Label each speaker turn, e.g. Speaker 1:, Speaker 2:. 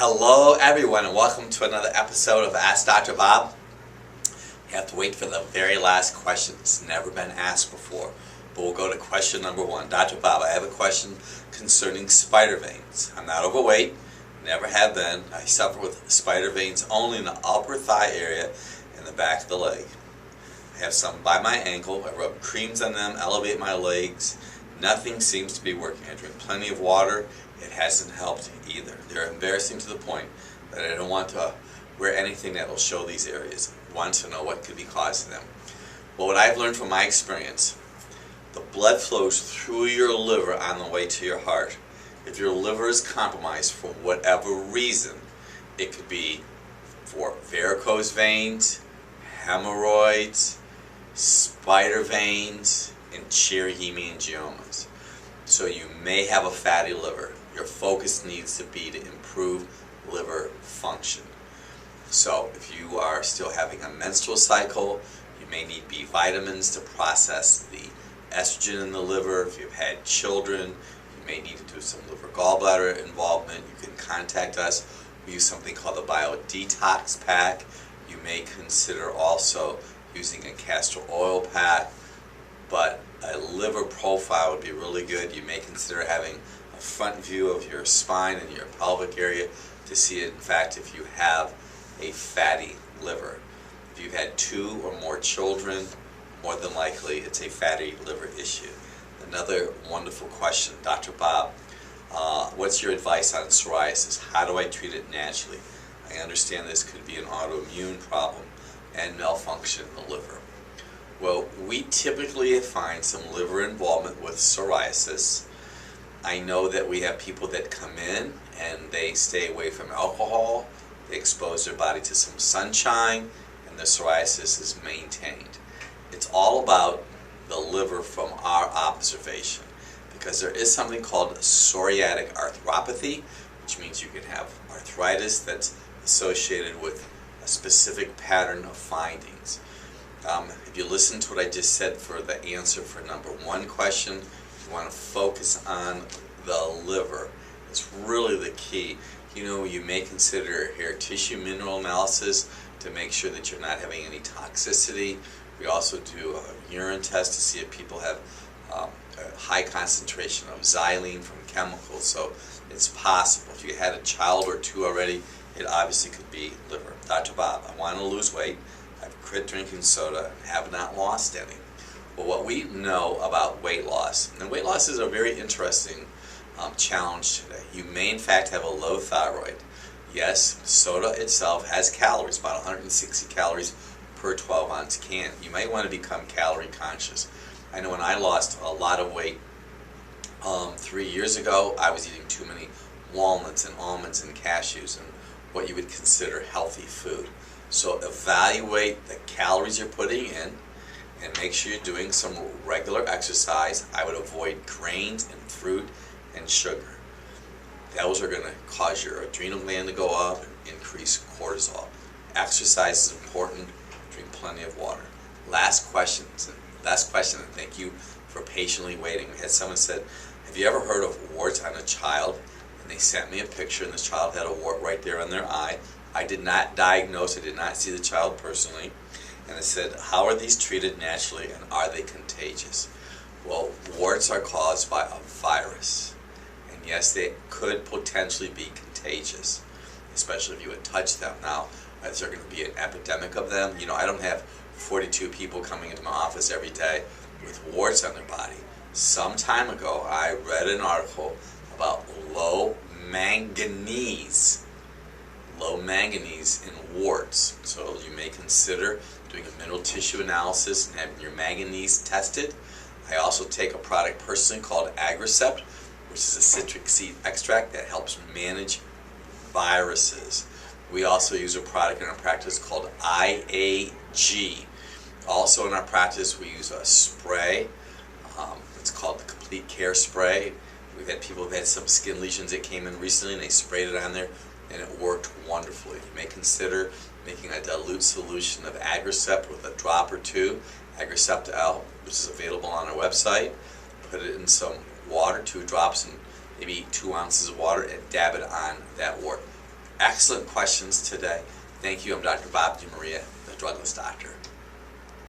Speaker 1: Hello everyone and welcome to another episode of Ask Dr. Bob. You have to wait for the very last question. It's never been asked before. But we'll go to question number one. Dr. Bob, I have a question concerning spider veins. I'm not overweight, never have been. I suffer with spider veins only in the upper thigh area and the back of the leg. I have some by my ankle. I rub creams on them, elevate my legs. Nothing seems to be working. I drink plenty of water. It hasn't helped either. They're embarrassing to the point that I don't want to wear anything that will show these areas. I want to know what could be causing them. Well, what I've learned from my experience, the blood flows through your liver on the way to your heart. If your liver is compromised for whatever reason, it could be for varicose veins, hemorrhoids, spider veins, and hemangiomas. So you may have a fatty liver. Your focus needs to be to improve liver function. So if you are still having a menstrual cycle, you may need B vitamins to process the estrogen in the liver. If you've had children, you may need to do some liver gallbladder involvement. You can contact us. We use something called the Bio Detox Pack. You may consider also using a castor oil pack, but a liver profile would be really good. You may consider having a front view of your spine and your pelvic area to see, in fact, if you have a fatty liver. If you've had 2 or more children, more than likely it's a fatty liver issue. Another wonderful question, Dr. Bob, what's your advice on psoriasis? How do I treat it naturally? I understand this could be an autoimmune problem and malfunction in the liver. Well, we typically find some liver involvement with psoriasis. I know that we have people that come in and they stay away from alcohol, they expose their body to some sunshine, and the psoriasis is maintained. It's all about the liver from our observation, because there is something called psoriatic arthropathy, which means you can have arthritis that's associated with a specific pattern of findings. If you listen to what I just said for the answer for number 1 question, you want to focus on the liver. It's really the key. You may consider hair tissue mineral analysis to make sure that you're not having any toxicity. We also do a urine test to see if people have a high concentration of xylene from chemicals. So it's possible. If you had a child or 2 already, it obviously could be liver. Dr. Bob, I want to lose weight. I've quit drinking soda and have not lost any. Well, what we know about weight loss, and weight loss is a very interesting challenge today. You may in fact have a low thyroid. Yes, soda itself has calories, about 160 calories per 12-ounce can. You might want to become calorie conscious. I know when I lost a lot of weight 3 years ago, I was eating too many walnuts and almonds and cashews and what you would consider healthy food. So evaluate the calories you're putting in and make sure you're doing some regular exercise. I would avoid grains and fruit and sugar. Those are going to cause your adrenal gland to go up and increase cortisol. Exercise is important. Drink plenty of water. Last question, and thank you for patiently waiting. We had someone said, have you ever heard of warts on a child? And they sent me a picture, and this child had a wart right there on their eye. I did not diagnose, I did not see the child personally. And I said, how are these treated naturally and are they contagious? Well, warts are caused by a virus. And yes, they could potentially be contagious, especially if you would touch them. Now, is there going to be an epidemic of them? I don't have 42 people coming into my office every day with warts on their body. Some time ago, I read an article about low manganese in warts. So you may consider doing a mineral tissue analysis and having your manganese tested. I also take a product personally called Agricept, which is a citric seed extract that helps manage viruses. We also use a product in our practice called IAG. Also in our practice, we use a spray. It's called the Complete Care Spray. We've had people who've had some skin lesions that came in recently and they sprayed it on there and it worked wonderfully. You may consider making a dilute solution of Agricept with a drop or 2, Agricept L, which is available on our website. Put it in some water, 2 drops, and maybe 2 ounces of water, and dab it on that wart. excellent questions today. Thank you. I'm Dr. Bob DeMaria, the Drugless Doctor.